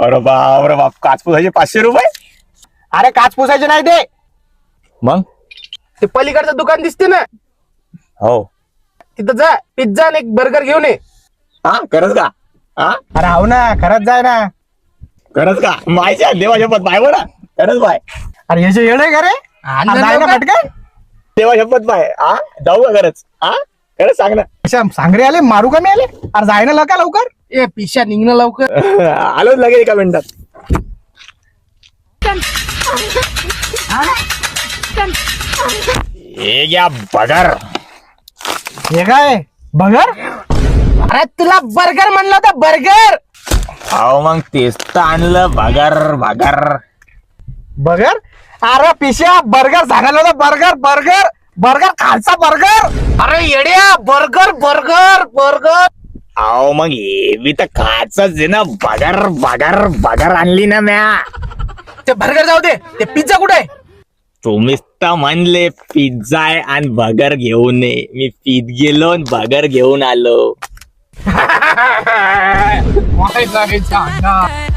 अरे बाप काच पुसायचे 500 रुपये. अरे काच पुसायचे नाही ते. मग ते पलीकडचं दुकान दिसते ना, हो. तिथं जा, पिझ्झा आणि एक बर्गर घेऊन ये. हा खरंच का? हा अरे हो ना, खरंच जाय ना. खरंच का? माहिती देवा शपथ बाय बरं. खरंच बाय. अरे याचे येडे का रे? जाय ना पटकन. देवा शपथ बाय. हा जाऊ का खरंच? हा खरंच सांग ना. अशा सांगरे आले, मारू का मी आले? अरे जाय ना लवकर लवकर. ए पिशा निघणं लवकर. आलोच लगेच एका मिनिटात. हे घ्या बगर. हे काय बर्गर? अरे तुला बर्गर म्हणलं होतं, बर्गर. हो मग तेच तर आणलं बगर बगर. बर्गर? अरे पिशा बर्गर सांगायला होतं, बर्गर बर्गर बर्गर खालचा बर्गर. अरे येड्या, बर्गर बर्गर बर्गर. अहो मग हे बी तर खायचंच आहे ना. बगर बगर बगर आणली ना म्या. ते बर्गर जाऊ दे, ते पिझ्झा कुठे आहे? तुम्हीच तर म्हणले पिझ्झा आहे आणि बगर घेऊन ये. मी पिझ्झा गेलो आणि बगर घेऊन आलो. काय सांगायचं?